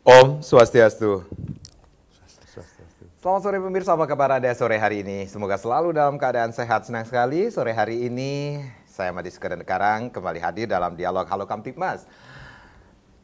Om Swastiastu. Selamat sore pemirsa, apa kabar Anda sore hari ini? Semoga selalu dalam keadaan sehat. Senang sekali sore hari ini saya Madi Karang kembali hadir dalam dialog Halo Kamtibmas.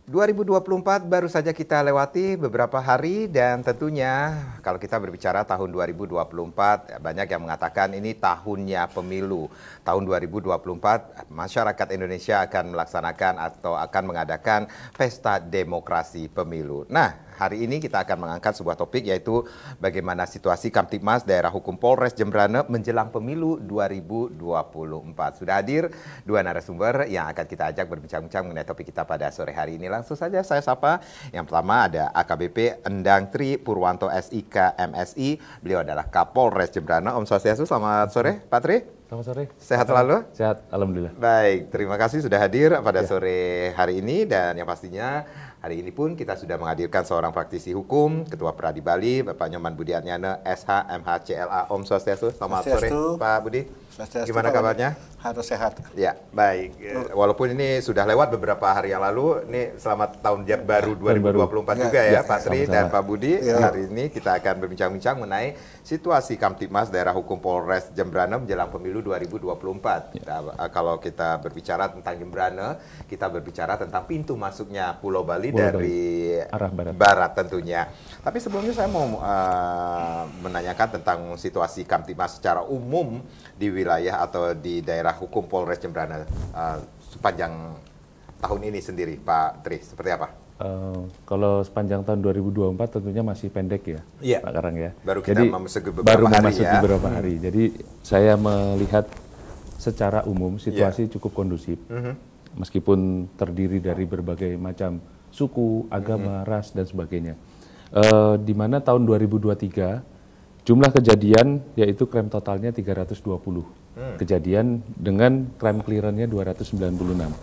2024 baru saja kita lewati beberapa hari dan tentunya kalau kita berbicara tahun 2024 banyak yang mengatakan ini tahunnya pemilu. Tahun 2024 masyarakat Indonesia akan melaksanakan atau akan mengadakan pesta demokrasi pemilu. Nah, hari ini kita akan mengangkat sebuah topik yaitu bagaimana situasi Kamtibmas Daerah Hukum Polres Jembrana menjelang pemilu 2024. Sudah hadir dua narasumber yang akan kita ajak berbincang-bincang mengenai topik kita pada sore hari ini. Langsung saja saya sapa. Yang pertama ada AKBP Endang Tri Purwanto SIK MSI. Beliau adalah Kapolres Jembrana. Om Swastiastu, selamat sore Pak Tri. Selamat sore. Sehat selalu? Sehat, alhamdulillah. Baik, terima kasih sudah hadir pada sore hari ini dan yang pastinya hari ini pun kita sudah menghadirkan seorang praktisi hukum, Ketua Peradi Bali, Bapak Nyoman Budi Arnyana, SH, MH, CLA. Om Swastiastu, selamat sore Pak Budi. Gimana kabarnya? Harus sehat. Ya, baik. Walaupun ini sudah lewat beberapa hari yang lalu, ini selamat tahun baru 2024 juga ya, Pak Tri dan Pak Budi. Hari ini kita akan berbincang-bincang mengenai situasi Kamtibmas Daerah Hukum Polres Jembrana menjelang pemilu 2024. Kalau kita berbicara tentang Jembrana, kita berbicara tentang pintu masuknya Pulau Bali dari arah barat tentunya. Tapi sebelumnya saya mau menanyakan tentang situasi Kamtibmas secara umum di wilayah atau di daerah hukum Polres Jembrana sepanjang tahun ini sendiri, Pak Tri, seperti apa? Kalau sepanjang tahun 2024 tentunya masih pendek ya, Pak Karang ya. Baru kita memasuki beberapa hari. Jadi saya melihat secara umum situasi cukup kondusif, meskipun terdiri dari berbagai macam suku, agama, ras dan sebagainya. Di mana tahun 2023 jumlah kejadian yaitu crime totalnya 320 kejadian dengan crime clearance-nya 296.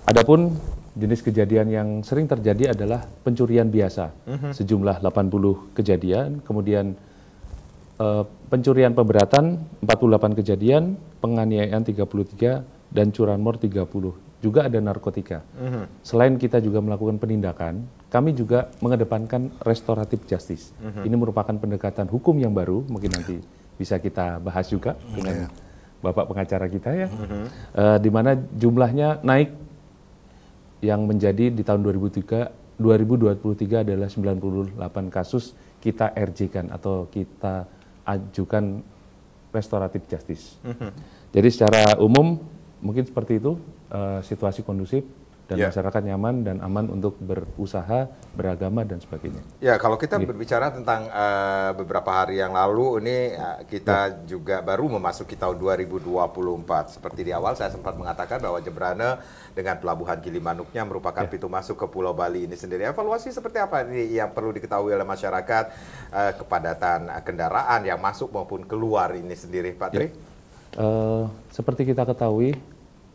Adapun jenis kejadian yang sering terjadi adalah pencurian biasa, sejumlah 80 kejadian, kemudian pencurian pemberatan 48 kejadian, penganiayaan 33 dan curanmor 30. Juga ada narkotika. Selain kita juga melakukan penindakan, kami juga mengedepankan restoratif justice. Ini merupakan pendekatan hukum yang baru, mungkin nanti bisa kita bahas juga dengan Bapak pengacara kita ya, di mana jumlahnya naik yang menjadi di tahun 2023 adalah 98 kasus kita RJ-kan atau kita ajukan restoratif justice. Jadi secara umum mungkin seperti itu, situasi kondusif dan masyarakat nyaman dan aman untuk berusaha, beragama dan sebagainya. Ya, kalau kita berbicara tentang beberapa hari yang lalu, ini kita juga baru memasuki tahun 2024. Seperti di awal saya sempat mengatakan bahwa Jembrana dengan pelabuhan Gilimanuknya merupakan pintu masuk ke Pulau Bali ini sendiri. Evaluasi seperti apa ini yang perlu diketahui oleh masyarakat, kepadatan kendaraan yang masuk maupun keluar ini sendiri, Pak Tri? Seperti kita ketahui,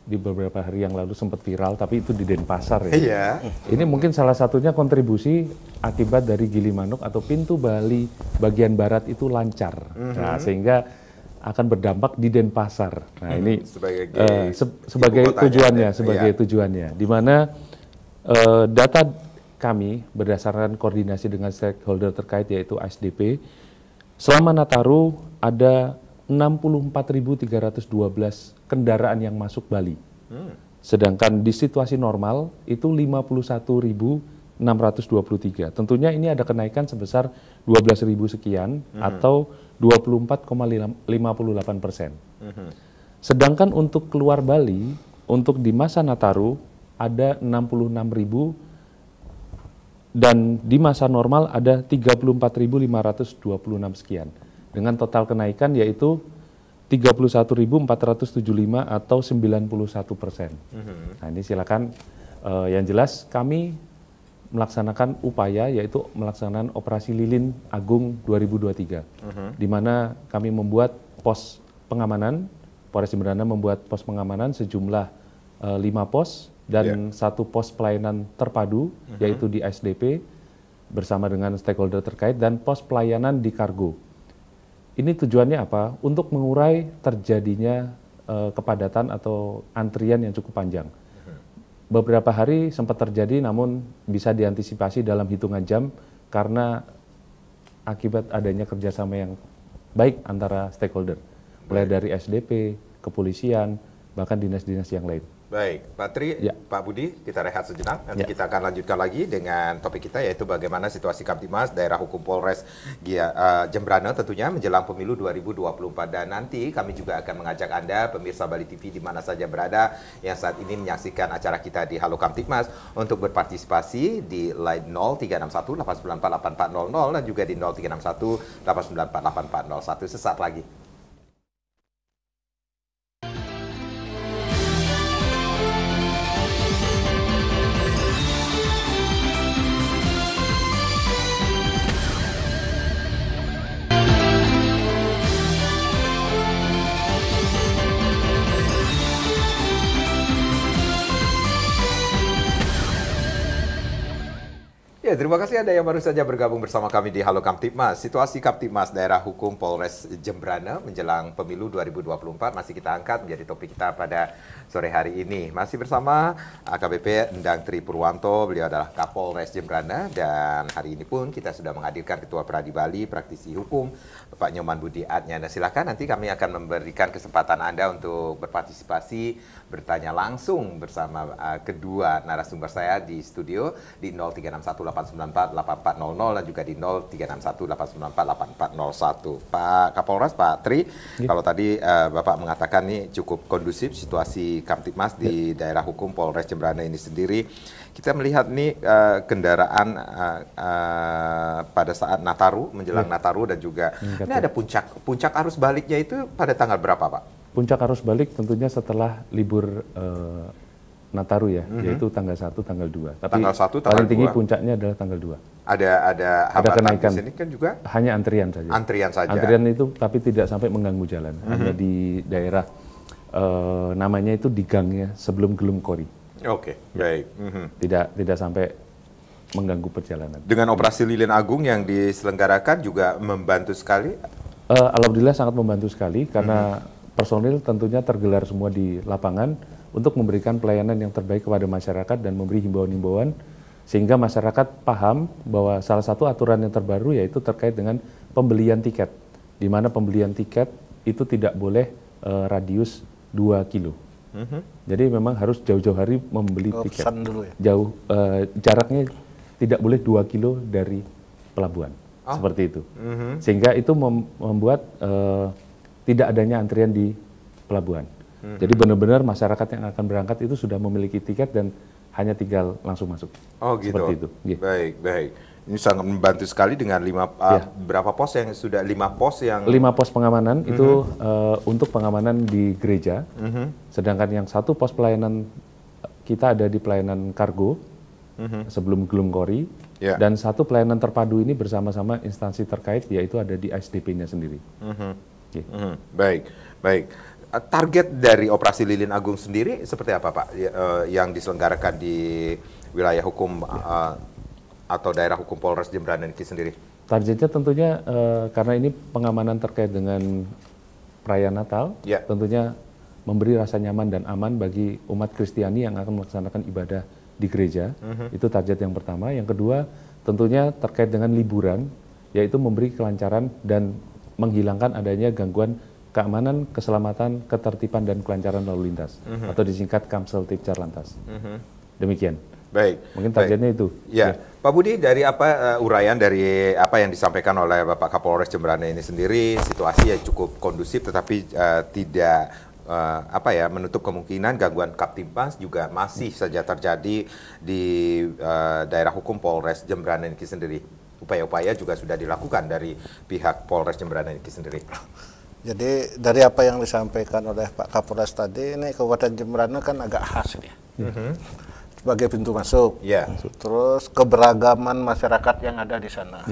di beberapa hari yang lalu sempat viral, tapi itu di Denpasar ya. Iya. Ini mungkin salah satunya kontribusi akibat dari Gilimanuk atau pintu Bali bagian barat itu lancar. Nah, sehingga akan berdampak di Denpasar. Nah, ini sebagai tujuannya, di mana data kami berdasarkan koordinasi dengan stakeholder terkait yaitu ASDP, selama Nataru ada 64.312 kendaraan yang masuk Bali. Sedangkan di situasi normal itu 51.623. Tentunya ini ada kenaikan sebesar 12.000 sekian atau 24,58%. Sedangkan untuk keluar Bali, untuk di masa Nataru ada 66.000 dan di masa normal ada 34.526 sekian. Dengan total kenaikan yaitu 31.475 atau 91%. Nah, ini silakan yang jelas kami melaksanakan upaya yaitu melaksanakan operasi Lilin Agung 2023. Di mana kami membuat pos pengamanan, Polres Jembrana membuat pos pengamanan sejumlah 5 pos dan 1 pos pelayanan terpadu yaitu di SDP bersama dengan stakeholder terkait dan pos pelayanan di kargo. Ini tujuannya apa? Untuk mengurai terjadinya kepadatan atau antrian yang cukup panjang. beberapa hari sempat terjadi, namun bisa diantisipasi dalam hitungan jam karena akibat adanya kerjasama yang baik antara stakeholder, mulai dari SDP, kepolisian, bahkan dinas-dinas yang lain. Baik, Pak Tri, Ya. Pak Budi, kita rehat sejenak. Nanti Ya. kita akan lanjutkan lagi dengan topik kita, yaitu bagaimana situasi Kamtibmas Daerah Hukum Polres Jembrana tentunya menjelang pemilu 2024. Dan nanti kami juga akan mengajak Anda, pemirsa Bali TV di mana saja berada, yang saat ini menyaksikan acara kita di Halo Kamtibmas, untuk berpartisipasi di line 0361 894 8400 dan juga di 0361 894 8401 sesaat lagi. Ya, terima kasih Anda yang baru saja bergabung bersama kami di Halo Kamtibmas. Situasi Kamtibmas Daerah Hukum Polres Jembrana menjelang pemilu 2024 masih kita angkat menjadi topik kita pada sore hari ini. Masih bersama AKBP Endang Tri Purwanto, beliau adalah Kapolres Jembrana, dan hari ini pun kita sudah menghadirkan Ketua Pradi Bali, praktisi hukum, Bapak Nyoman Budi Adnyana. Silakan, nanti kami akan memberikan kesempatan Anda untuk berpartisipasi, bertanya langsung bersama kedua narasumber saya di studio di 0361-894-8400 dan juga di 0361-894-8401. Pak Kapolres, Pak Tri, kalau tadi Bapak mengatakan ini cukup kondusif situasi Kamtibmas di daerah hukum Polres Jembrana ini sendiri. Kita melihat nih kendaraan pada saat Nataru, menjelang Nataru, dan juga ini ada puncak arus baliknya itu pada tanggal berapa, Pak? Puncak arus balik tentunya setelah libur Nataru ya, yaitu tanggal 1, tanggal 2. Tapi tanggal 1, tanggal paling tinggi 2. puncaknya adalah tanggal 2. Ada hambatan kenaikan. di sini kan juga? Hanya antrian saja. Antrian saja. Antrian itu tapi tidak sampai mengganggu jalan. Hanya di daerah namanya itu di gangnya sebelum Gelung Kori. Oke, baik. Tidak sampai mengganggu perjalanan. Dengan operasi Lilin Agung yang diselenggarakan juga membantu sekali? Alhamdulillah sangat membantu sekali karena personil tentunya tergelar semua di lapangan untuk memberikan pelayanan yang terbaik kepada masyarakat dan memberi himbauan-himbauan sehingga masyarakat paham bahwa salah satu aturan yang terbaru yaitu terkait dengan pembelian tiket, di mana pembelian tiket itu tidak boleh radius 2 kilo. Jadi memang harus jauh-jauh hari membeli tiket. Dulu ya? Jauh jaraknya tidak boleh 2 kilo dari pelabuhan, seperti itu. Sehingga itu membuat tidak adanya antrian di pelabuhan. Jadi benar-benar masyarakat yang akan berangkat itu sudah memiliki tiket dan hanya tinggal langsung masuk. Oh gitu. Seperti itu. Baik, baik. Ini sangat membantu sekali dengan berapa pos yang sudah 5 pos yang 5 pos pengamanan itu untuk pengamanan di gereja. Sedangkan yang 1 pos pelayanan kita ada di pelayanan kargo sebelum Gelung Kori. Dan 1 pelayanan terpadu ini bersama-sama instansi terkait yaitu ada di SDP-nya sendiri. Baik, baik. Target dari operasi Lilin Agung sendiri seperti apa, Pak? Yang diselenggarakan di wilayah hukum atau daerah hukum Polres Jembrana ini sendiri? Targetnya tentunya karena ini pengamanan terkait dengan perayaan Natal, tentunya memberi rasa nyaman dan aman bagi umat Kristiani yang akan melaksanakan ibadah di gereja. Itu target yang pertama. Yang kedua, tentunya terkait dengan liburan, yaitu memberi kelancaran dan menghilangkan adanya gangguan keamanan, keselamatan, ketertiban, dan kelancaran lalu lintas, atau disingkat Kamseltip Carlantas. Demikian. Baik. Mungkin targetnya itu. Ya. Pak Budi, dari uraian dari apa yang disampaikan oleh Bapak Kapolres Jembrana ini sendiri, situasi yang cukup kondusif, tetapi tidak menutup kemungkinan gangguan Kamtibmas juga masih saja terjadi di daerah hukum Polres Jembrana ini sendiri. Upaya-upaya juga sudah dilakukan dari pihak Polres Jembrana ini sendiri. Jadi dari apa yang disampaikan oleh Pak Kapolres tadi, ini Kabupaten Jembrana kan agak khas ya. Sebagai pintu masuk. Terus keberagaman masyarakat yang ada di sana.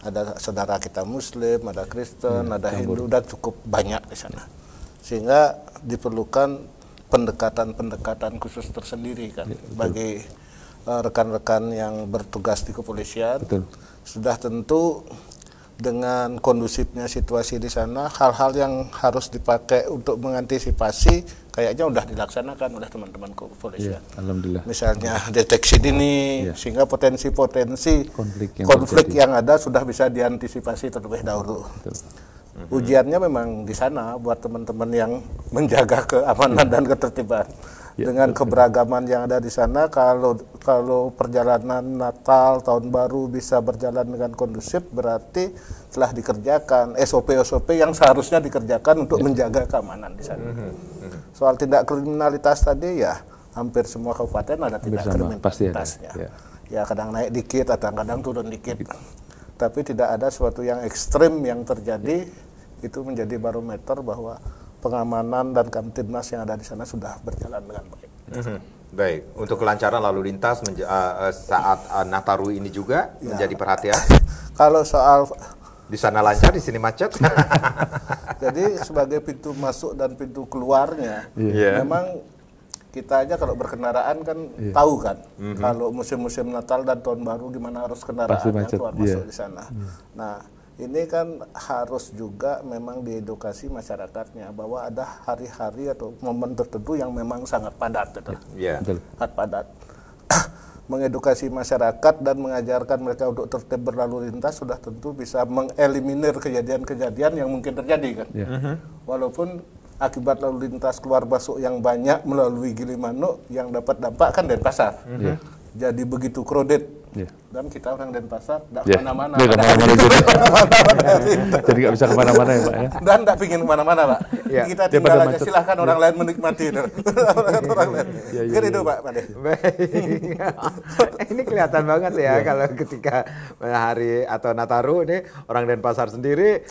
Ada saudara kita Muslim, ada Kristen, ada Hindu, dan cukup banyak di sana. Sehingga diperlukan pendekatan-pendekatan khusus tersendiri kan bagi rekan-rekan yang bertugas di kepolisian. Sudah tentu dengan kondusifnya situasi di sana, hal-hal yang harus dipakai untuk mengantisipasi kayaknya udah dilaksanakan oleh teman-teman kepolisian. Alhamdulillah. Misalnya deteksi dini, sehingga potensi-potensi konflik yang ada sudah bisa diantisipasi terlebih dahulu. Ujiannya memang di sana buat teman-teman yang menjaga keamanan dan ketertiban. Dengan keberagaman yang ada di sana, kalau perjalanan Natal, Tahun Baru bisa berjalan dengan kondusif, berarti telah dikerjakan SOP-SOP yang seharusnya dikerjakan untuk menjaga keamanan di sana. Soal tindak kriminalitas tadi, ya hampir semua kabupaten ada tindak kriminalitasnya. Ya kadang naik dikit, kadang-kadang turun dikit. Tapi tidak ada sesuatu yang ekstrim yang terjadi, itu menjadi barometer bahwa pengamanan dan Kamtibmas yang ada di sana sudah berjalan dengan baik. Baik, untuk kelancaran lalu lintas saat Nataru ini juga menjadi perhatian. Kalau soal di sana lancar, di sini macet. Jadi sebagai pintu masuk dan pintu keluarnya, memang kita aja kalau berkendaraan kan tahu kan, kalau musim-musim Natal dan Tahun Baru gimana harus kendaraannya keluar masuk di sana. Nah, ini kan harus juga memang diedukasi masyarakatnya bahwa ada hari-hari atau momen tertentu yang memang sangat padat, sangat padat. Mengedukasi masyarakat dan mengajarkan mereka untuk tertib berlalu lintas sudah tentu bisa mengeliminir kejadian-kejadian yang mungkin terjadi kan. Walaupun akibat lalu lintas keluar masuk yang banyak melalui Gilimanuk, yang dapat dampak kan Denpasar. Jadi begitu crowded. Dan kita orang Denpasar tidak kemana-mana. Jadi nggak bisa kemana-mana ya Pak ya? Dan tidak ingin kemana-mana Pak. Kita tinggal aja, silahkan orang lain menikmati. Kan itu Pak Pade. Ini kelihatan banget ya kalau ketika hari atau Nataru ini orang Denpasar sendiri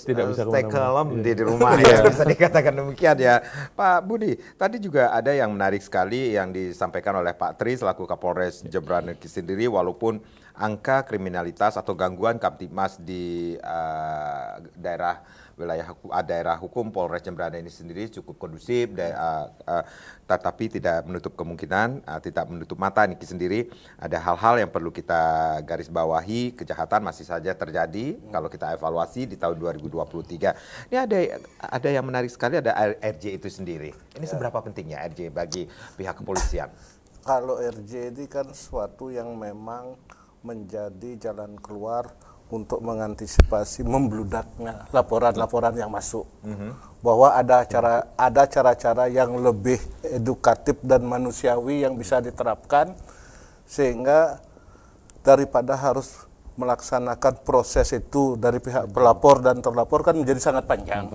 tidak bisa stay calm di rumah ya, bisa dikatakan demikian ya. Pak Budi, tadi juga ada yang menarik sekali yang disampaikan oleh Pak Tri selaku Kapolres Jembrana sendiri, walaupun angka kriminalitas atau gangguan Kamtibmas di daerah hukum Polres Jembrana ini sendiri cukup kondusif, tetapi tidak menutup kemungkinan, tidak menutup mata Niki sendiri, ada hal-hal yang perlu kita garis bawahi. Kejahatan masih saja terjadi kalau kita evaluasi di tahun 2023. Ini ada yang menarik sekali, ada RJ itu sendiri. Ini seberapa pentingnya RJ bagi pihak kepolisian? Kalau RJ ini kan sesuatu yang memang menjadi jalan keluar untuk mengantisipasi membludaknya laporan-laporan yang masuk. Bahwa ada cara-cara yang lebih edukatif dan manusiawi yang bisa diterapkan, sehingga daripada harus melaksanakan proses itu dari pihak pelapor dan terlapor kan menjadi sangat panjang.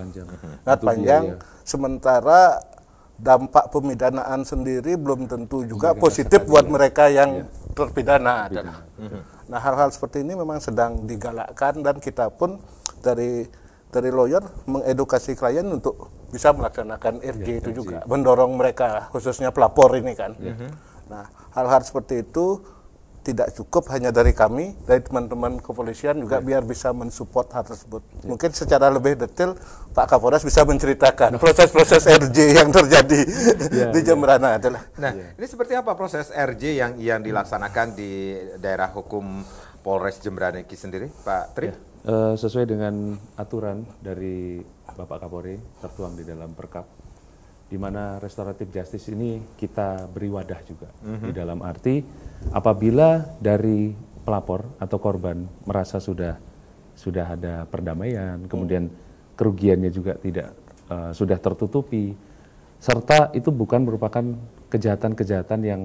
Sangat panjang. Sementara dampak pemidanaan sendiri belum tentu juga positif buat mereka yang terpidana. Nah, hal-hal seperti ini memang sedang digalakkan, dan kita pun dari lawyer mengedukasi klien untuk bisa melaksanakan RJ itu juga, mendorong mereka khususnya pelapor ini kan. Nah, hal-hal seperti itu tidak cukup hanya dari kami, dari teman-teman kepolisian juga biar bisa mensupport hal tersebut. Mungkin secara lebih detail Pak Kapolres bisa menceritakan proses-proses RJ yang terjadi di Jembrana adalah. Nah, ini seperti apa proses RJ yang dilaksanakan di daerah hukum Polres Jembrana ini sendiri, Pak Tri? Sesuai dengan aturan dari Bapak Kapolri tertuang di dalam Perkap, di mana restoratif justice ini kita beri wadah juga. Di dalam arti apabila dari pelapor atau korban merasa sudah ada perdamaian, kemudian kerugiannya juga tidak sudah tertutupi, serta itu bukan merupakan kejahatan-kejahatan yang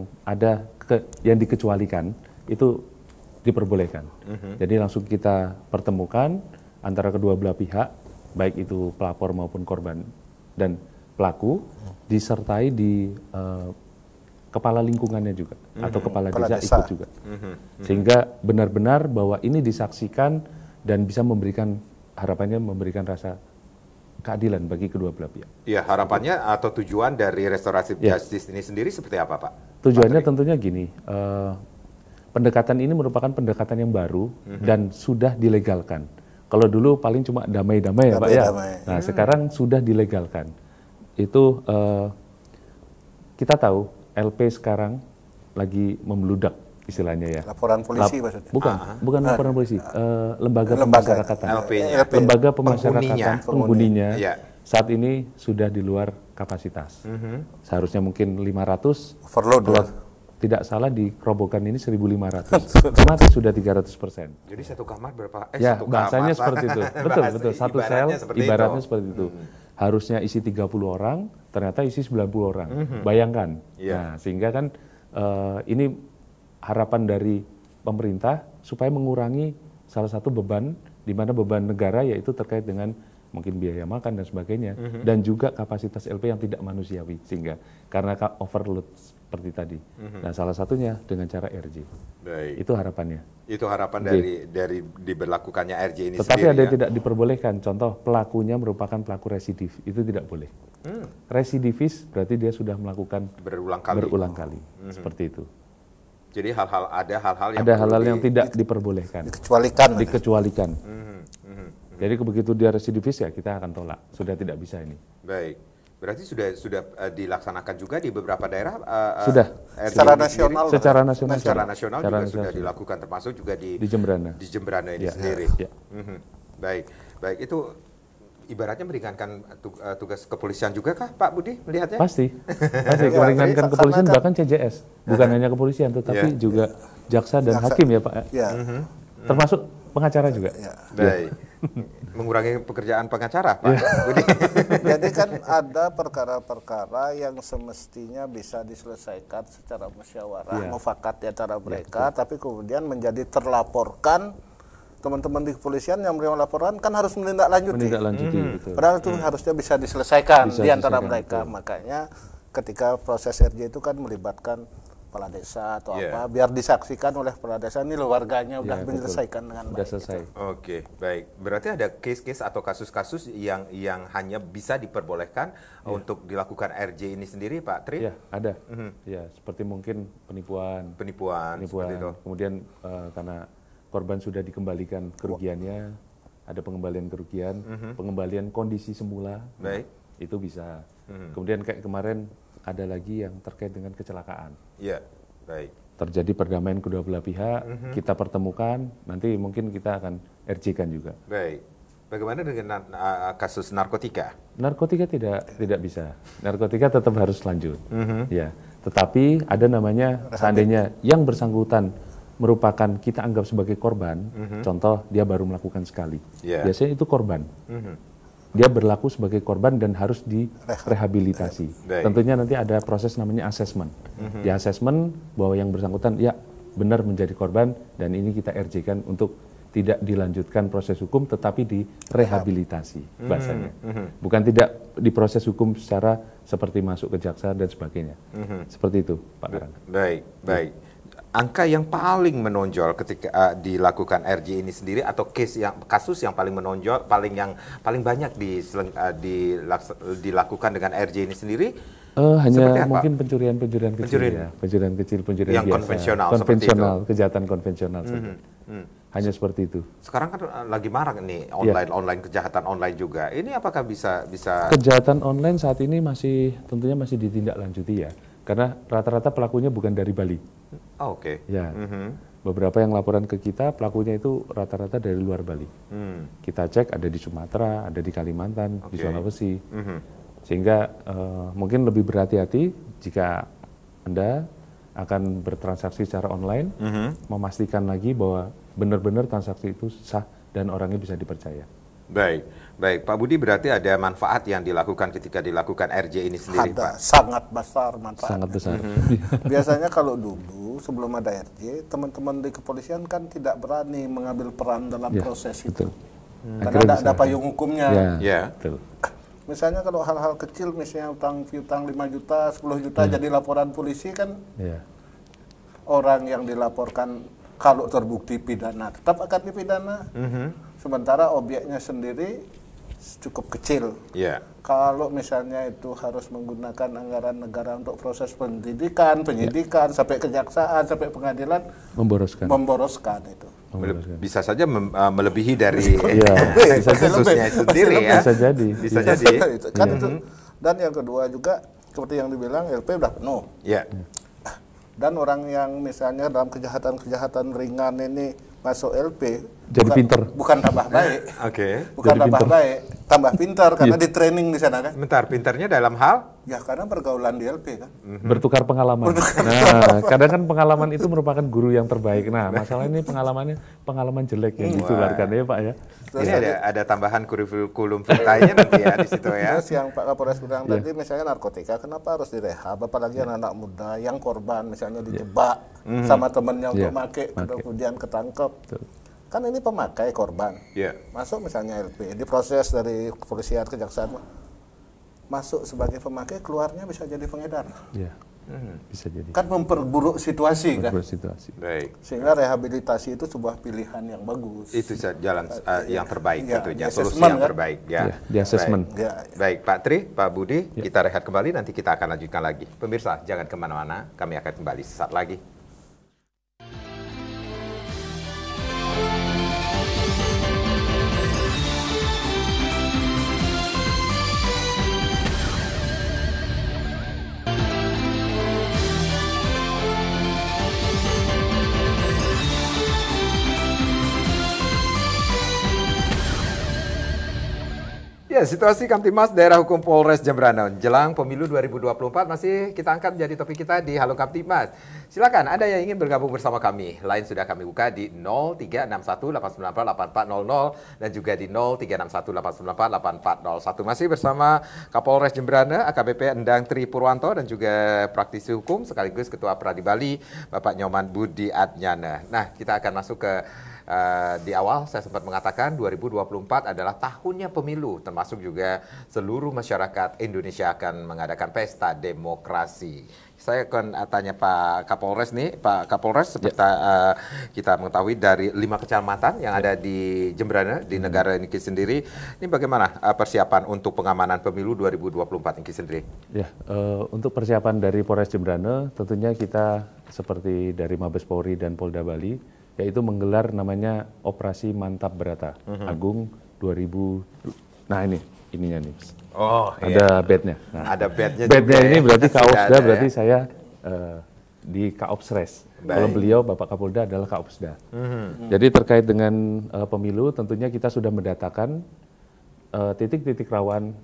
yang dikecualikan, itu diperbolehkan. Jadi langsung kita pertemukan antara kedua belah pihak, baik itu pelapor maupun korban dan pelaku, disertai di kepala lingkungannya juga, atau kepala desa ikut juga. Sehingga benar-benar bahwa ini disaksikan dan bisa harapannya memberikan rasa keadilan bagi kedua belah pihak. Iya, harapannya atau tujuan dari restoratif justice ini sendiri seperti apa, Pak? Tujuannya tentunya gini, pendekatan ini merupakan pendekatan yang baru dan sudah dilegalkan. Kalau dulu paling cuma damai-damai ya Pak ya. Nah sekarang sudah dilegalkan. Itu kita tahu LP sekarang lagi membludak istilahnya ya. Laporan polisi maksudnya? Bukan laporan polisi, lembaga pemasyarakatan. Lembaga pemasyarakatan penghuninya saat ini sudah di luar kapasitas. Seharusnya mungkin 500, overload kalau tidak salah di kerobokan ini 1.500. Otomatis sudah 300%. Jadi satu kamar berapa? Ya, bahasanya seperti itu. Betul. Satu sel ibaratnya seperti itu. Harusnya isi 30 orang, ternyata isi 90 orang. Bayangkan. Nah, sehingga kan ini harapan dari pemerintah supaya mengurangi salah satu beban, di mana beban negara yaitu terkait dengan mungkin biaya makan dan sebagainya, dan juga kapasitas LP yang tidak manusiawi, sehingga karena overload seperti tadi. Nah, salah satunya dengan cara RJ. Baik. Itu harapannya. Itu harapan dari diberlakukannya RJ ini. Tetapi sendiri, ada yang tidak diperbolehkan. Contoh, pelakunya merupakan pelaku residif, itu tidak boleh. Residivis berarti dia sudah melakukan berulang kali. Seperti itu. Jadi ada hal-hal yang tidak diperbolehkan. Dikecualikan. Jadi begitu dia residivis ya kita akan tolak. Sudah tidak bisa ini. Baik. Berarti sudah dilaksanakan juga di beberapa daerah. Sudah. Secara nasional. Secara nasional juga sudah dilakukan, termasuk juga di Jemberana. Di Jemberana ini sendiri. Ya. Baik. Itu ibaratnya meringankan tugas kepolisian juga kah, Pak Budi melihatnya? Pasti meringankan kepolisian, bahkan CJS. Bukan hanya kepolisian, tetapi juga jaksa dan hakim ya Pak. Termasuk pengacara juga. Baik. Mengurangi pekerjaan pengacara, Pak Budi. Jadi kan ada perkara-perkara yang semestinya bisa diselesaikan secara musyawarah, mufakat di antara mereka, tapi kemudian menjadi terlaporkan. Teman-teman di kepolisian yang menerima laporan kan harus menindaklanjuti. Betul. Padahal itu harusnya bisa diselesaikan di antara mereka. Betul. Makanya ketika proses RJ itu kan melibatkan kepala desa atau apa, biar disaksikan oleh kepala desa, ini loh warganya udah menyelesaikan dengan baik. Selesai. Gitu. Oke, baik. Berarti ada case-case atau kasus-kasus yang hanya bisa diperbolehkan untuk dilakukan RJ ini sendiri, Pak Tri? Ya, ada. Ya, seperti mungkin penipuan. Seperti itu. Kemudian karena korban sudah dikembalikan kerugiannya, ada pengembalian kerugian, pengembalian kondisi semula, itu bisa. Kemudian kayak kemarin ada lagi yang terkait dengan kecelakaan. Iya, baik. Terjadi perdamaian kedua belah pihak, kita pertemukan, nanti mungkin kita akan RJ-kan juga. Baik. Bagaimana dengan kasus narkotika? Narkotika tidak bisa. Narkotika tetap harus lanjut. Ya, tetapi ada namanya seandainya yang bersangkutan merupakan kita anggap sebagai korban, contoh dia baru melakukan sekali, biasanya itu korban, dia berlaku sebagai korban dan harus direhabilitasi. Tentunya nanti ada proses namanya assessment, di assessment bahwa yang bersangkutan ya benar menjadi korban dan ini kita RJ-kan untuk tidak dilanjutkan proses hukum tetapi direhabilitasi bahasanya, bukan tidak diproses hukum secara seperti masuk ke jaksa dan sebagainya, seperti itu Pak Karang. Baik. Angka yang paling menonjol ketika dilakukan RJ ini sendiri atau kasus yang paling menonjol, paling banyak dilakukan dengan RJ ini sendiri? Hanya mungkin pencurian kecil ya, pencurian yang biasa, konvensional, kejahatan konvensional saja. Hanya seperti itu. Sekarang kan lagi marak nih online kejahatan online juga. Ini apakah bisa kejahatan online saat ini tentunya masih ditindaklanjuti ya. Karena rata-rata pelakunya bukan dari Bali. Oke. Ya, beberapa yang laporan ke kita pelakunya itu rata-rata dari luar Bali. Kita cek ada di Sumatera, ada di Kalimantan, di Sulawesi. Sehingga mungkin lebih berhati-hati jika Anda akan bertransaksi secara online, memastikan lagi bahwa benar-benar transaksi itu sah dan orangnya bisa dipercaya. Baik, Pak Budi, berarti ada manfaat yang dilakukan ketika dilakukan RJ ini sendiri, Pak? Sangat besar manfaat. Sangat besar. Biasanya kalau dulu sebelum ada RJ, teman-teman di kepolisian kan tidak berani mengambil peran dalam proses itu. Karena ada payung hukumnya. Betul. Misalnya kalau hal-hal kecil, misalnya utang 5 juta, 10 juta jadi laporan polisi kan, orang yang dilaporkan kalau terbukti pidana tetap akan dipidana. Sementara objeknya sendiri cukup kecil. Kalau misalnya itu harus menggunakan anggaran negara untuk proses penyidikan, sampai kejaksaan, sampai pengadilan, memboroskan itu. Bisa saja melebihi dari kasusnya sendiri ya. Bisa jadi. Kan itu. Dan yang kedua juga seperti yang dibilang LP udah penuh. Dan orang yang misalnya dalam kejahatan-kejahatan ringan ini masuk LP, jadi pinter. Bukan tambah baik. Bukan jadi tambah pinter. baik, tambah pintar karena di training di sana kan. Bentar, pintarnya dalam hal? Ya karena pergaulan di LP kan. Bertukar pengalaman. Nah, kadang kan pengalaman itu merupakan guru yang terbaik. Nah, masalah ini pengalaman jelek yang ditularkan ya Pak ya. Terus ini ada tambahan kurikulum vitae nanti ya di situ ya. Terus yang Pak Kapolres bilang tadi misalnya narkotika, kenapa harus direhab? Apalagi anak-anak muda yang korban misalnya dijebak sama temennya untuk make, kemudian ketangkep. Kan ini pemakai korban. Masuk misalnya LP, diproses dari kepolisian, kejaksaan, masuk sebagai pemakai, keluarnya bisa jadi pengedar. Bisa jadi. Kan memperburuk situasi kan. Baik. Sehingga rehabilitasi itu sebuah pilihan yang bagus. Itu jalan yang terbaik tentunya, solusi kan? yang terbaik. Di assessment. Baik, Pak Tri, Pak Budi, kita rehat kembali, nanti kita akan lanjutkan lagi. Pemirsa, jangan kemana-mana, kami akan kembali sesaat lagi. Ya, situasi Kamtimas Daerah Hukum Polres Jembrana jelang pemilu 2024 masih kita angkat menjadi topik kita di Halo Kamtimas. Silakan, ada yang ingin bergabung bersama kami. Line sudah kami buka di 0361894800 dan juga di 0361894801. Masih bersama Kapolres Jembrana AKBP Endang Tri Purwanto dan juga praktisi hukum sekaligus Ketua Pradi Bali Bapak Nyoman Budi Adnyana. Nah, kita akan masuk ke di awal saya sempat mengatakan 2024 adalah tahunnya pemilu, termasuk juga seluruh masyarakat Indonesia akan mengadakan pesta demokrasi. Saya akan tanya Pak Kapolres nih, Pak Kapolres, seperti kita mengetahui dari 5 kecamatan yang ada di Jembrana, di negara Niki sendiri, ini bagaimana persiapan untuk pengamanan pemilu 2024 Niki sendiri? Ya, untuk persiapan dari Polres Jembrana, tentunya kita seperti dari Mabes Polri dan Polda Bali, yaitu menggelar namanya Operasi Mantap Berata Agung 2000. Nah ininya nih. Oh, ada bednya. Nah, ada bednya. Bednya ini berarti Kaopsda, berarti saya di Kaopsres. Kalau beliau Bapak Kapolda adalah Kaopsda. Jadi terkait dengan pemilu, tentunya kita sudah mendatakan titik-titik rawan,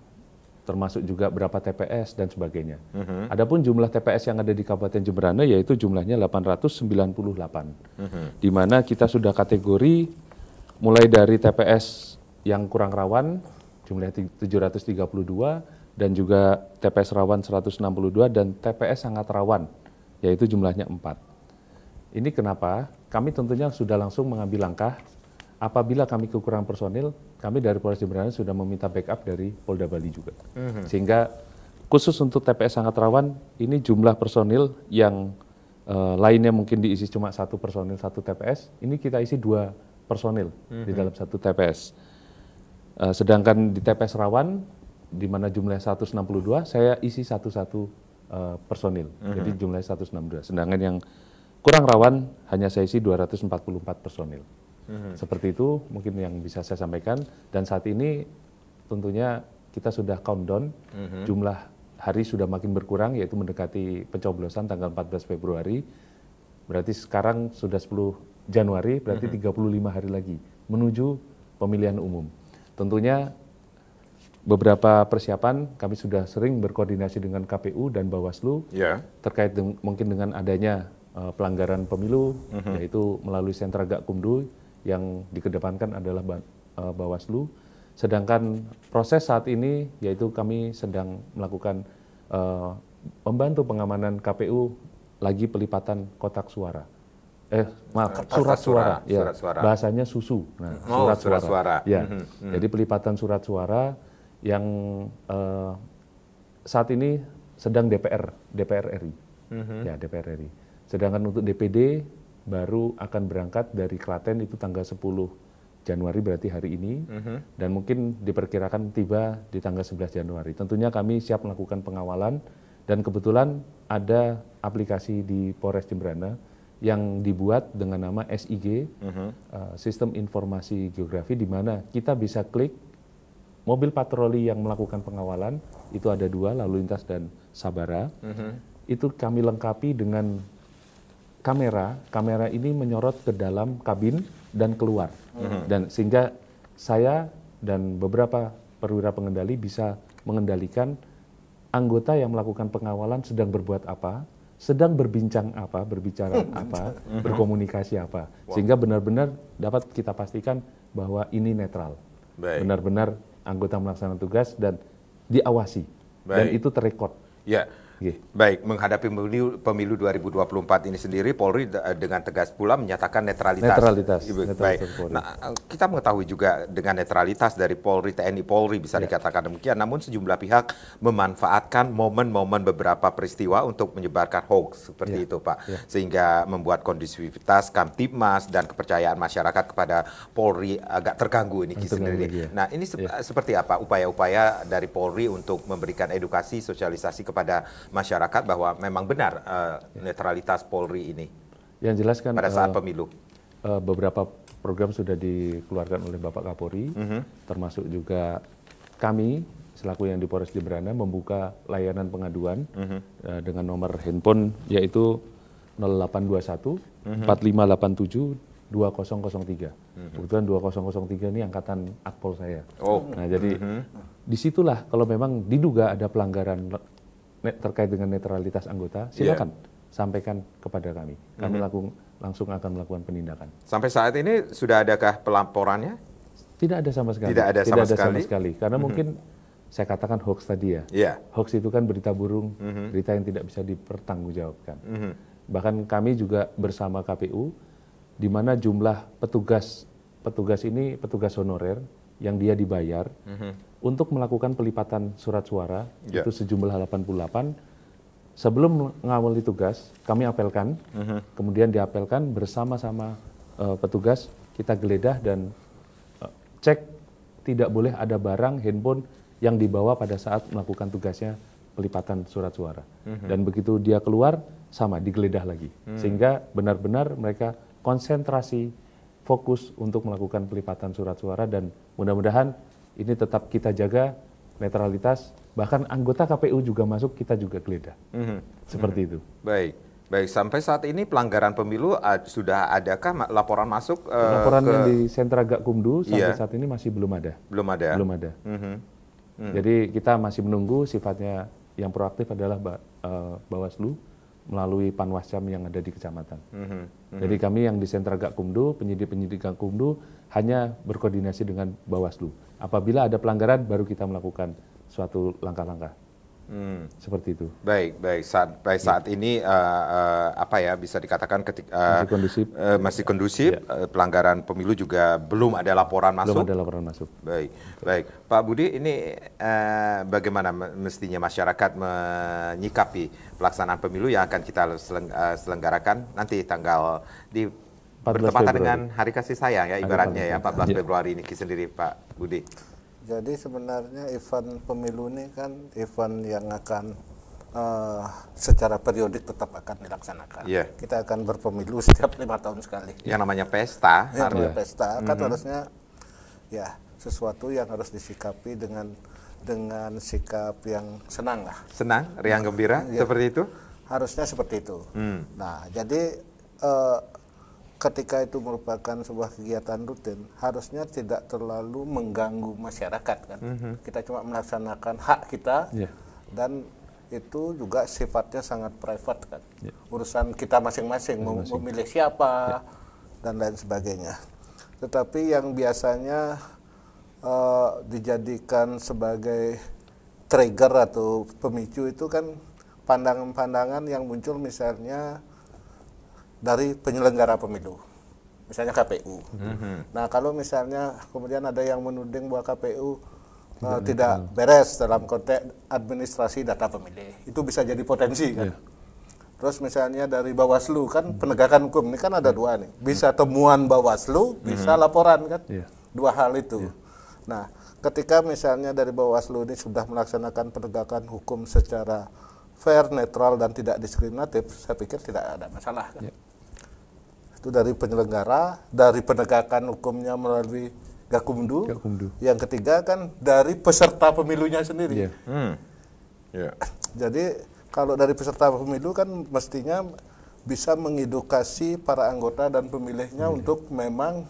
termasuk juga berapa TPS dan sebagainya. Adapun jumlah TPS yang ada di Kabupaten Jembrana yaitu jumlahnya 898. Di mana kita sudah kategori mulai dari TPS yang kurang rawan jumlahnya 732 dan juga TPS rawan 162 dan TPS sangat rawan yaitu jumlahnya 4. Ini kenapa? Kami tentunya sudah langsung mengambil langkah. Apabila kami kekurangan personil, kami dari Polres Jembrana sudah meminta backup dari Polda Bali juga. Sehingga khusus untuk TPS sangat rawan, ini jumlah personil yang lainnya mungkin diisi cuma 1 personil 1 TPS, ini kita isi 2 personil di dalam 1 TPS. Sedangkan di TPS rawan, di mana jumlahnya 162, saya isi 1 personil, jadi jumlahnya 162. Sedangkan yang kurang rawan, hanya saya isi 244 personil. Seperti itu mungkin yang bisa saya sampaikan, dan saat ini tentunya kita sudah countdown, jumlah hari sudah makin berkurang yaitu mendekati pencoblosan tanggal 14 Februari, berarti sekarang sudah 10 Januari, berarti 35 hari lagi menuju pemilihan umum. Tentunya beberapa persiapan kami sudah sering berkoordinasi dengan KPU dan Bawaslu terkait mungkin dengan adanya pelanggaran pemilu, yaitu melalui sentra Gakumdu yang dikedepankan adalah Bawaslu. Sedangkan proses saat ini yaitu kami sedang melakukan membantu pengamanan KPU lagi pelipatan kotak suara. Surat suara. Ya, surat suara. Bahasanya susu. Nah, surat suara. Ya. Jadi pelipatan surat suara yang saat ini sedang DPR RI. Ya, DPR RI. Sedangkan untuk DPD baru akan berangkat dari Klaten itu tanggal 10 Januari berarti hari ini, dan mungkin diperkirakan tiba di tanggal 11 Januari. Tentunya kami siap melakukan pengawalan, dan kebetulan ada aplikasi di Polres Jembrana yang dibuat dengan nama SIG, Sistem Informasi Geografi, di mana kita bisa klik mobil patroli yang melakukan pengawalan, itu ada 2, lalu lintas dan sabara. Itu kami lengkapi dengan kamera ini menyorot ke dalam kabin dan keluar. Dan sehingga saya dan beberapa perwira pengendali bisa mengendalikan anggota yang melakukan pengawalan sedang berbuat apa, sedang berbincang apa, berbicara apa, berkomunikasi apa. Sehingga benar-benar dapat kita pastikan bahwa ini netral. Benar-benar anggota melaksanakan tugas dan diawasi. Dan itu terrekod. Ya. Baik, menghadapi pemilu 2024 ini sendiri, Polri dengan tegas pula menyatakan netralitas. Baik. Nah, kita mengetahui juga dengan netralitas dari Polri, TNI Polri bisa dikatakan demikian, namun sejumlah pihak memanfaatkan momen-momen beberapa peristiwa untuk menyebarkan hoax seperti itu, Pak. Sehingga membuat kondusivitas Kamtibmas dan kepercayaan masyarakat kepada Polri agak terganggu ini sendiri. Nah, ini seperti apa upaya-upaya dari Polri untuk memberikan edukasi, sosialisasi kepada masyarakat bahwa memang benar netralitas Polri ini yang jelas kan pada saat pemilu. Beberapa program sudah dikeluarkan oleh Bapak Kapolri, termasuk juga kami selaku yang di Polres Jemberana membuka layanan pengaduan dengan nomor handphone yaitu 0821 4587 2003. Kebetulan 2003 ini angkatan Akpol saya. Nah, jadi disitulah kalau memang diduga ada pelanggaran terkait dengan netralitas anggota, silakan sampaikan kepada kami. Kami langsung akan melakukan penindakan. Sampai saat ini sudah adakah pelaporannya? Tidak ada sama sekali. Tidak ada sama sekali. Karena mungkin saya katakan hoax tadi ya. Hoax itu kan berita burung, berita yang tidak bisa dipertanggungjawabkan. Bahkan kami juga bersama KPU, di mana jumlah petugas ini petugas honorer yang dia dibayar untuk melakukan pelipatan surat suara itu sejumlah 88. Sebelum mengawali tugas, kami apelkan, kemudian diapelkan bersama-sama petugas, kita geledah dan cek tidak boleh ada barang handphone yang dibawa pada saat melakukan tugasnya pelipatan surat suara. Dan begitu dia keluar, sama digeledah lagi. Sehingga benar-benar mereka konsentrasi, fokus untuk melakukan pelipatan surat suara dan mudah-mudahan ini tetap kita jaga netralitas, bahkan anggota KPU juga masuk, kita juga geledah. Seperti itu. Baik, sampai saat ini pelanggaran pemilu sudah adakah laporan masuk? Laporan yang di Sentra Gakumdu sampai saat ini masih belum ada. Belum ada? Belum ada. Jadi kita masih menunggu, sifatnya yang proaktif adalah Bawaslu melalui Panwascam yang ada di kecamatan. Jadi kami yang di Sentra Gakumdu, penyidik-penyidik Gakumdu hanya berkoordinasi dengan Bawaslu. Apabila ada pelanggaran, baru kita melakukan suatu langkah-langkah. Seperti itu. Baik. Saat ini bisa dikatakan masih kondusif. Pelanggaran pemilu juga belum ada laporan masuk. Belum ada laporan masuk. Baik. Pak Budi, ini bagaimana mestinya masyarakat menyikapi pelaksanaan pemilu yang akan kita selenggarakan nanti tanggal di bertepatan dengan Hari Kasih Sayang ya ibaratnya ya 14 Februari ini sendiri, Pak Budi. Jadi sebenarnya event pemilu ini kan event yang akan secara periodik tetap akan dilaksanakan. Kita akan berpemilu setiap 5 tahun sekali. Yang namanya pesta. Pesta kan harusnya ya sesuatu yang harus disikapi dengan sikap yang senang lah. Senang, riang gembira, seperti itu? Harusnya seperti itu. Nah, jadi ketika itu merupakan sebuah kegiatan rutin, harusnya tidak terlalu mengganggu masyarakat kan. Kita cuma melaksanakan hak kita dan itu juga sifatnya sangat private kan. Urusan kita masing-masing memilih siapa dan lain sebagainya. Tetapi yang biasanya dijadikan sebagai trigger atau pemicu itu kan pandangan-pandangan yang muncul misalnya dari penyelenggara pemilu, misalnya KPU. Nah, kalau misalnya kemudian ada yang menuding bahwa KPU tidak beres dalam konteks administrasi data pemilih, itu bisa jadi potensi kan. Terus misalnya dari Bawaslu kan penegakan hukum ini kan ada dua nih, bisa temuan Bawaslu, bisa laporan kan, dua hal itu. Nah, ketika misalnya dari Bawaslu ini sudah melaksanakan penegakan hukum secara fair, netral dan tidak diskriminatif, saya pikir tidak ada masalah kan. Itu dari penyelenggara, dari penegakan hukumnya melalui Gakumdu. Yang ketiga kan dari peserta pemilunya sendiri. Jadi kalau dari peserta pemilu kan mestinya bisa mengedukasi para anggota dan pemilihnya untuk memang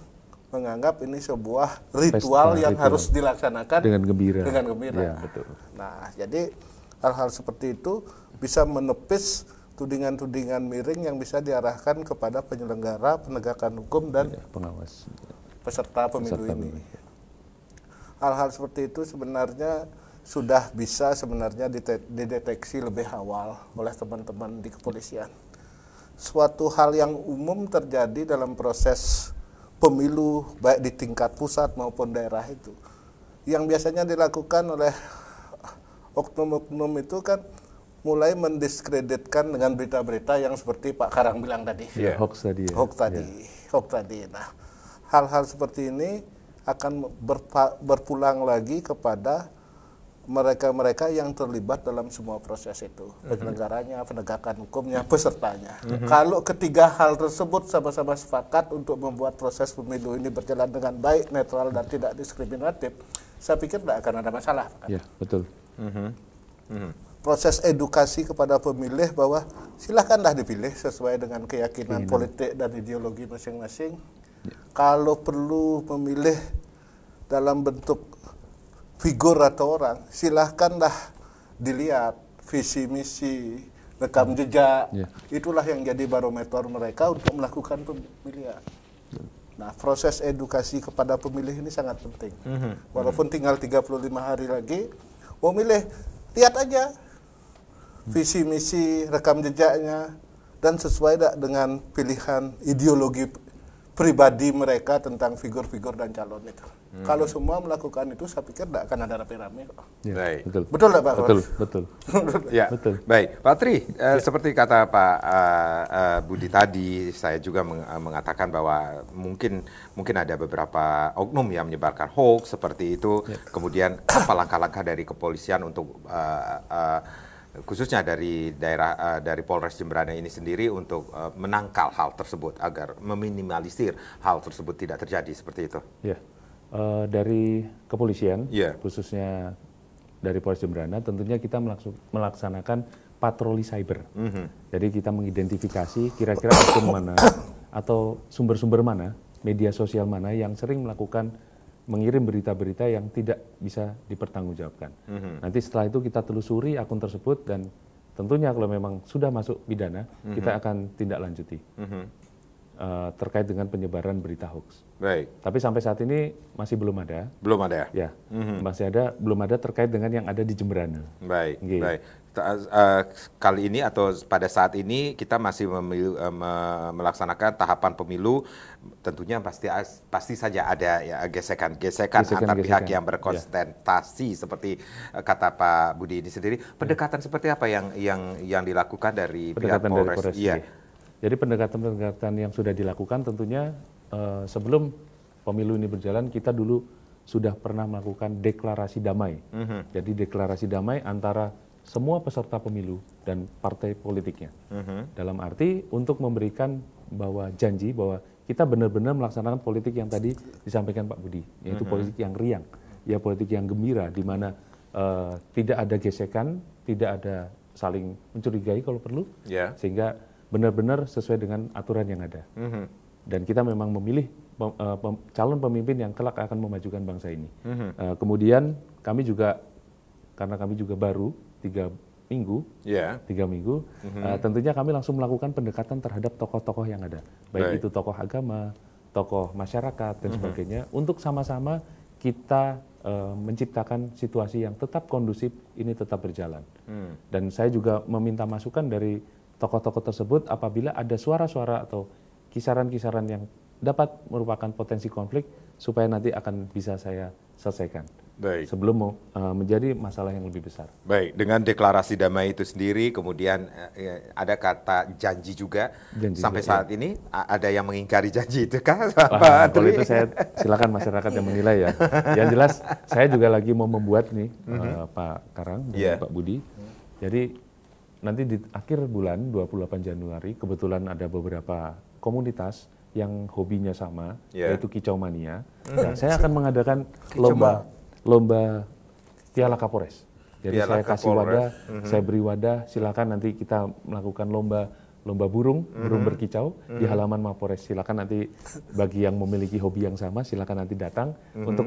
menganggap ini sebuah ritual yang harus dilaksanakan dengan gembira. Dengan gembira. Ya, betul. Nah, jadi hal-hal seperti itu bisa menepis tudingan-tudingan miring yang bisa diarahkan kepada penyelenggara penegakan hukum dan pengawas peserta pemilu ini. Hal-hal seperti itu sebenarnya sudah bisa dideteksi lebih awal oleh teman-teman di kepolisian. Suatu hal yang umum terjadi dalam proses pemilu baik di tingkat pusat maupun daerah itu. Yang biasanya dilakukan oleh oknum-oknum itu kan mulai mendiskreditkan dengan berita-berita yang seperti Pak Karang bilang tadi. Hoax tadi. Hoax tadi. Nah, hal-hal seperti ini akan berpulang lagi kepada mereka-mereka yang terlibat dalam semua proses itu, penyelenggaranya, penegakan hukumnya, pesertanya. Kalau ketiga hal tersebut sama-sama sepakat untuk membuat proses pemilu ini berjalan dengan baik, netral dan tidak diskriminatif, saya pikir tidak akan ada masalah. Ya, betul. Proses edukasi kepada pemilih bahwa silakanlah dipilih sesuai dengan keyakinan politik dan ideologi masing-masing. Kalau perlu memilih dalam bentuk figur atau orang, silahkanlah dilihat visi misi, rekam jejak. Itulah yang jadi barometer mereka untuk melakukan pemilihan. Nah, proses edukasi kepada pemilih ini sangat penting. Walaupun tinggal 35 hari lagi, mau milih, lihat aja visi misi, rekam jejaknya, dan sesuai dengan pilihan ideologi pribadi mereka tentang figur-figur dan calon itu. Kalau semua melakukan itu, saya pikir tidak akan ada rame-rame. Baik. Betul nggak Pak? Betul. Ya, betul. Baik, Pak Tri, seperti kata Pak Budi tadi, saya juga mengatakan bahwa mungkin ada beberapa oknum yang menyebarkan hoax seperti itu. Kemudian apa langkah-langkah dari kepolisian untuk khususnya dari daerah dari Polres Jemberana ini sendiri untuk menangkal hal tersebut agar meminimalisir hal tersebut tidak terjadi seperti itu. Ya, dari kepolisian khususnya dari Polres Jemberana tentunya kita melaksanakan patroli cyber. Jadi kita mengidentifikasi kira-kira akun mana atau sumber-sumber mana, media sosial mana yang sering mengirim berita-berita yang tidak bisa dipertanggungjawabkan. Nanti setelah itu kita telusuri akun tersebut dan tentunya kalau memang sudah masuk pidana, kita akan tindak lanjuti terkait dengan penyebaran berita hoax. Baik. Tapi sampai saat ini masih belum ada. Belum ada? Ya, belum ada terkait dengan yang ada di Jemberana. Baik, baik. Kali ini atau pada saat ini kita masih melaksanakan tahapan pemilu, tentunya pasti saja ada ya gesekan antar pihak yang berkonsentrasi seperti kata Pak Budi ini sendiri. Pendekatan seperti apa yang dilakukan dari pihak Polres? Jadi pendekatan yang sudah dilakukan tentunya sebelum pemilu ini berjalan kita dulu sudah pernah melakukan deklarasi damai. Jadi deklarasi damai antara semua peserta pemilu dan partai politiknya. Dalam arti untuk memberikan janji bahwa kita benar-benar melaksanakan politik yang tadi disampaikan Pak Budi, yaitu politik yang riang, ya politik yang gembira, di mana tidak ada gesekan, tidak ada saling mencurigai kalau perlu, sehingga benar-benar sesuai dengan aturan yang ada. Dan kita memang memilih calon pemimpin yang kelak akan memajukan bangsa ini. Kemudian kami juga, karena kami juga baru 3 minggu, tentunya kami langsung melakukan pendekatan terhadap tokoh-tokoh yang ada, baik itu tokoh agama, tokoh masyarakat dan sebagainya, untuk sama-sama kita menciptakan situasi yang tetap kondusif, ini tetap berjalan. Dan saya juga meminta masukan dari tokoh-tokoh tersebut apabila ada suara-suara atau kisaran-kisaran yang dapat merupakan potensi konflik, supaya nanti akan bisa saya selesaikan. Baik. Sebelum menjadi masalah yang lebih besar. Baik, dengan deklarasi damai itu sendiri, kemudian ada kata janji juga. Sampai saat ini ada yang mengingkari janji itu kah? Kalau itu saya silakan masyarakat yang menilai ya. Yang jelas saya juga lagi mau membuat nih Pak Karang dan Pak Budi. Jadi nanti di akhir bulan 28 Januari kebetulan ada beberapa komunitas yang hobinya sama, yaitu Kicau Mania. Nah, saya akan mengadakan lomba Piala Kapolres. Jadi saya kasih wadah, saya beri wadah, silakan nanti kita melakukan lomba lomba burung berkicau di halaman Mapores. Silakan nanti bagi yang memiliki hobi yang sama, silakan nanti datang untuk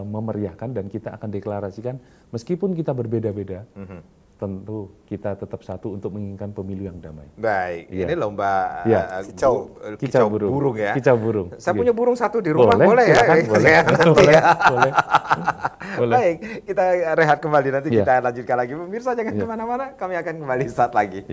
memeriahkan, dan kita akan deklarasikan meskipun kita berbeda-beda, tentu kita tetap satu untuk menginginkan pemilu yang damai. Baik, ini lomba kicau burung ya. Kicau burung. Saya punya burung satu di rumah, boleh ya? Boleh. Baik, kita rehat kembali, nanti kita lanjutkan lagi. Pemirsa jangan kemana-mana, kami akan kembali saat lagi.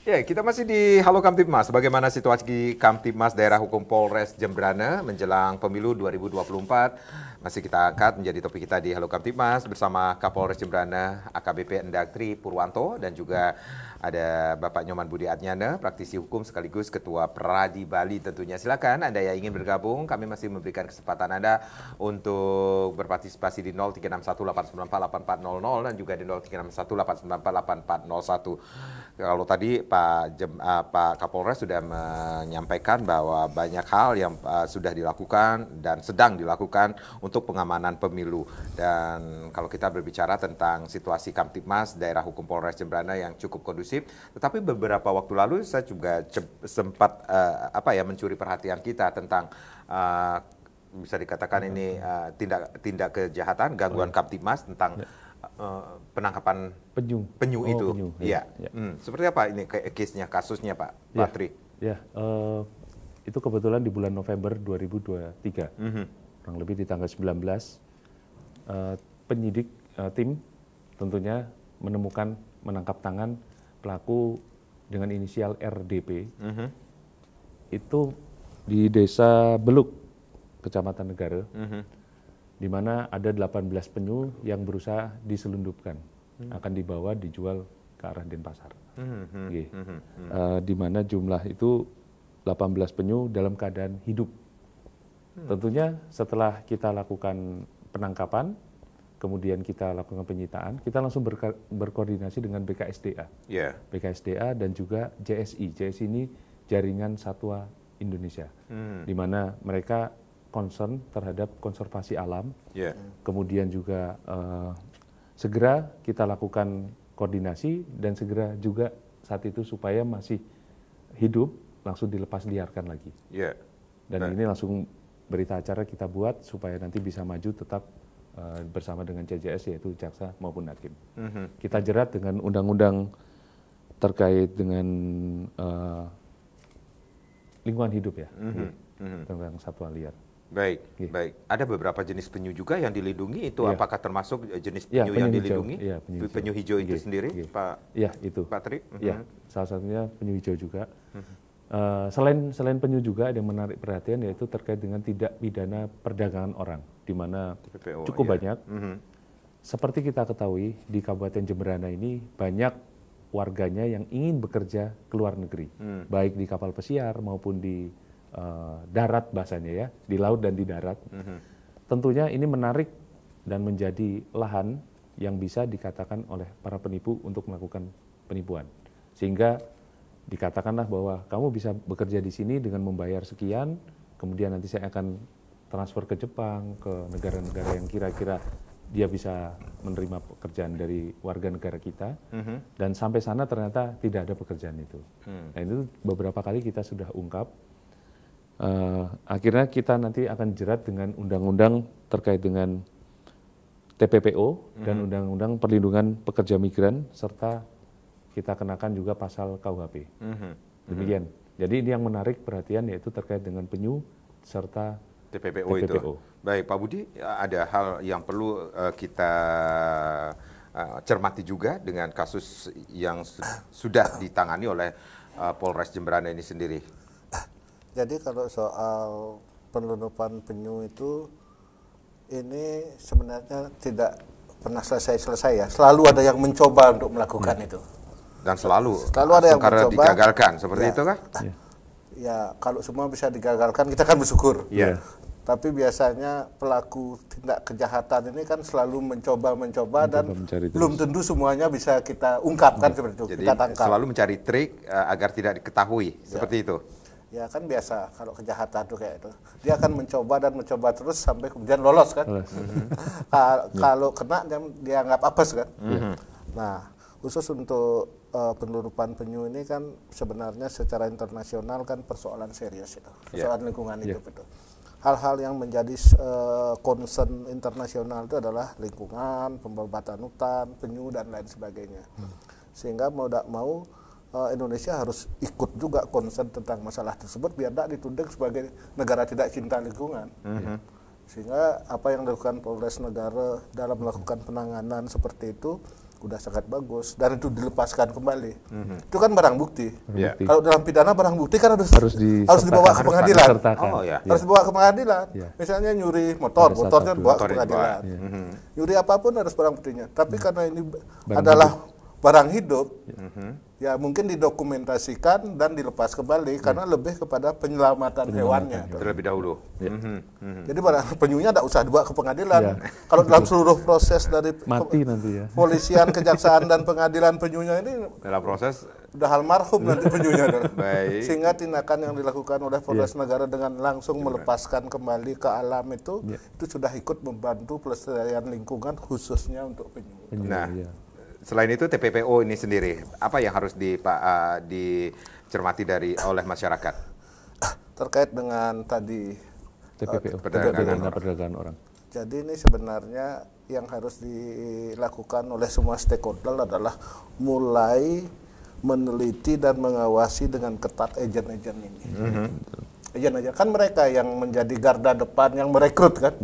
Ya, kita masih di Halo Kamtibmas. Bagaimana situasi Kamtibmas Daerah Hukum Polres Jembrana menjelang pemilu 2024? Masih kita angkat menjadi topik kita di Halo Kamtibmas bersama Kapolres Jembrana AKBP Endag Tri Purwanto, dan juga ada Bapak Nyoman Budi Adnyana, praktisi hukum sekaligus Ketua Pradi Bali tentunya. Silakan Anda yang ingin bergabung, kami masih memberikan kesempatan Anda untuk berpartisipasi di 0361894800 dan juga di 0361894801. Kalau tadi Pak Kapolres sudah menyampaikan bahwa banyak hal yang sudah dilakukan dan sedang dilakukan untuk pengamanan pemilu. Dan kalau kita berbicara tentang situasi Kamtibmas Daerah Hukum Polres Jembrana yang cukup kondusif, tetapi beberapa waktu lalu saya juga sempat mencuri perhatian kita tentang bisa dikatakan ini tindak kejahatan, gangguan Kamtibmas tentang penangkapan penyu itu. Iya. Seperti apa ini case-nya, kasusnya Pak Patri? Itu kebetulan di bulan November 2023. Kurang lebih di tanggal 19, penyidik tim tentunya menangkap tangan pelaku dengan inisial RDP. Itu di Desa Beluk, Kecamatan Negara. Di mana ada 18 penyu yang berusaha diselundupkan, akan dibawa dijual ke arah Denpasar. Di mana jumlah itu 18 penyu dalam keadaan hidup. Tentunya setelah kita lakukan penangkapan, kemudian kita lakukan penyitaan, kita langsung berkoordinasi dengan BKSDA. BKSDA dan juga JSI. JSI ini Jaringan Satwa Indonesia. Di mana mereka concern terhadap konservasi alam, kemudian juga segera kita lakukan koordinasi dan segera juga saat itu supaya masih hidup langsung dilepas liarkan lagi. Dan ini langsung berita acara kita buat supaya nanti bisa maju tetap bersama dengan CJS, yaitu jaksa maupun hakim. Kita jerat dengan undang-undang terkait dengan lingkungan hidup ya, tentang satwa liar. Baik. Ada beberapa jenis penyu juga yang dilindungi, itu apakah termasuk jenis penyu yang dilindungi? Penyu hijau itu sendiri, Pak? Itu. Pak Tri? Salah satunya penyu hijau juga. Selain penyu juga ada yang menarik perhatian, yaitu terkait dengan tindak pidana perdagangan orang, di mana cukup banyak. Seperti kita ketahui di Kabupaten Jembrana ini banyak warganya yang ingin bekerja ke luar negeri, baik di kapal pesiar maupun di darat bahasanya ya, di laut dan di darat. Tentunya ini menarik dan menjadi lahan yang bisa dikatakan oleh para penipu untuk melakukan penipuan. Sehingga dikatakanlah bahwa kamu bisa bekerja di sini dengan membayar sekian, kemudian nanti saya akan transfer ke Jepang, ke negara-negara yang kira-kira dia bisa menerima pekerjaan dari warga negara kita, dan sampai sana ternyata tidak ada pekerjaan itu. Nah itu beberapa kali kita sudah ungkap. Akhirnya kita nanti akan jerat dengan undang-undang terkait dengan TPPO dan undang-undang perlindungan pekerja migran, serta kita kenakan juga pasal KUHP. Demikian. Jadi ini yang menarik perhatian, yaitu terkait dengan penyu serta TPPO itu. Baik, Pak Budi, ada hal yang perlu kita cermati juga dengan kasus yang sudah ditangani oleh Polres Jembrana ini sendiri. Jadi kalau soal penyelundupan penyu itu, ini sebenarnya tidak pernah selesai ya. Selalu ada yang mencoba untuk melakukan itu. Dan selalu ada yang mencoba, digagalkan, seperti itu kah? Ya, kalau semua bisa digagalkan, kita kan bersyukur. Tapi biasanya pelaku tindak kejahatan ini kan selalu mencoba dan belum tentu semuanya bisa kita ungkapkan seperti itu. Jadi kita tangkap. selalu mencari trik agar tidak diketahui, seperti itu. Ya kan biasa kalau kejahatan tuh kayak itu. Dia akan mencoba terus sampai kemudian lolos kan. Kalau kena dia anggap apes kan. Nah, khusus untuk penelurupan penyu ini kan sebenarnya secara internasional kan persoalan serius itu. Persoalan lingkungan hidup itu. Hal-hal yang menjadi concern internasional itu adalah lingkungan, pembabatan hutan, penyu dan lain sebagainya. Sehingga mau tidak mau Indonesia harus ikut juga concern tentang masalah tersebut biar tidak dituding sebagai negara tidak cinta lingkungan. Sehingga apa yang dilakukan Polres Negara dalam melakukan penanganan seperti itu udah sangat bagus dan itu dilepaskan kembali. Itu kan barang bukti. Kalau dalam pidana barang bukti kan harus dibawa ke pengadilan. Harus dibawa ke pengadilan. Misalnya nyuri motornya dibawa ke pengadilan. Nyuri apapun harus barang buktinya. Tapi karena ini adalah barang hidup, ya mungkin didokumentasikan dan dilepas kembali karena lebih kepada penyelamatan hewannya terlebih dahulu. Jadi barang penyunya tidak usah dibawa ke pengadilan. Kalau dalam seluruh proses dari mati nanti ya. Polisian, kejaksaan dan pengadilan penyunya ini dalam proses udah almarhum nanti penyunya. Sehingga tindakan yang dilakukan oleh Polres Negara dengan langsung melepaskan kembali ke alam itu sudah ikut membantu pelestarian lingkungan khususnya untuk penyu. Nah, selain itu TPPO ini sendiri, apa yang harus dicermati oleh masyarakat? Terkait dengan tadi TPPO, perdagangan orang. Jadi ini sebenarnya yang harus dilakukan oleh semua stakeholder adalah mulai meneliti dan mengawasi dengan ketat agen-agen ini. Agen-agen kan mereka yang menjadi garda depan yang merekrut kan.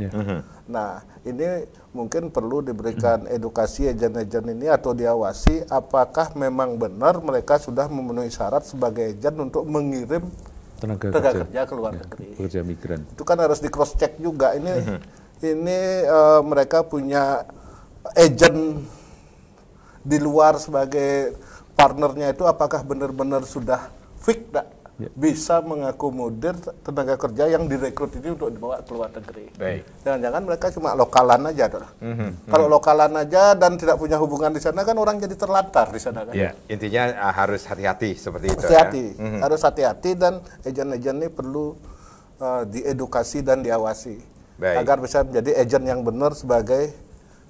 Nah, ini mungkin perlu diberikan edukasi agen-agen ini atau diawasi apakah memang benar mereka sudah memenuhi syarat sebagai agen untuk mengirim tenaga kerja ke luar negeri. Pekerja migran. Itu kan harus di cross check juga. Ini mereka punya agen di luar sebagai partnernya itu apakah benar-benar sudah fix bisa mengakomodir tenaga kerja yang direkrut ini untuk dibawa ke luar negeri. Jangan-jangan mereka cuma lokalan aja. Kalau lokalan aja dan tidak punya hubungan di sana kan orang jadi terlantar di sana kan. Intinya harus hati-hati seperti itu. Harus hati-hati dan agen-agen ini perlu diedukasi dan diawasi agar bisa menjadi agen yang benar sebagai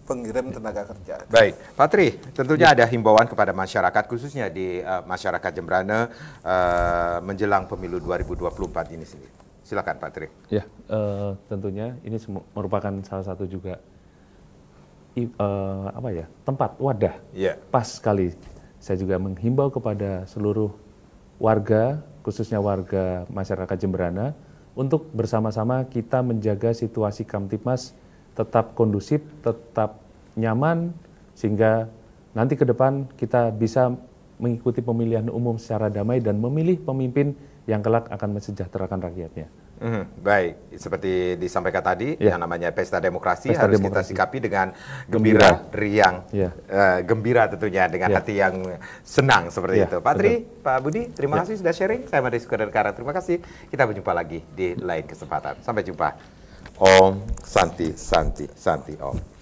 pengirim tenaga kerja. Baik, Pak Tri, tentunya ada himbauan kepada masyarakat, khususnya di masyarakat Jembrana menjelang pemilu 2024 ini sendiri. Silakan Pak Tri. Ya, tentunya ini merupakan salah satu juga tempat wadah. Pas sekali. Saya juga menghimbau kepada seluruh warga, khususnya warga masyarakat Jembrana, untuk bersama-sama kita menjaga situasi Kamtipmas tetap kondusif, tetap nyaman, sehingga nanti ke depan kita bisa mengikuti pemilihan umum secara damai dan memilih pemimpin yang kelak akan mensejahterakan rakyatnya. Baik, seperti disampaikan tadi, yang namanya pesta demokrasi harus kita sikapi dengan gembira, riang, gembira tentunya, dengan hati yang senang seperti itu. Pak Tri, Pak Budi, terima kasih sudah sharing. Saya Made Sukadar Kara, terima kasih. Kita berjumpa lagi di lain kesempatan. Sampai jumpa. Om Santi Santi Santi Om.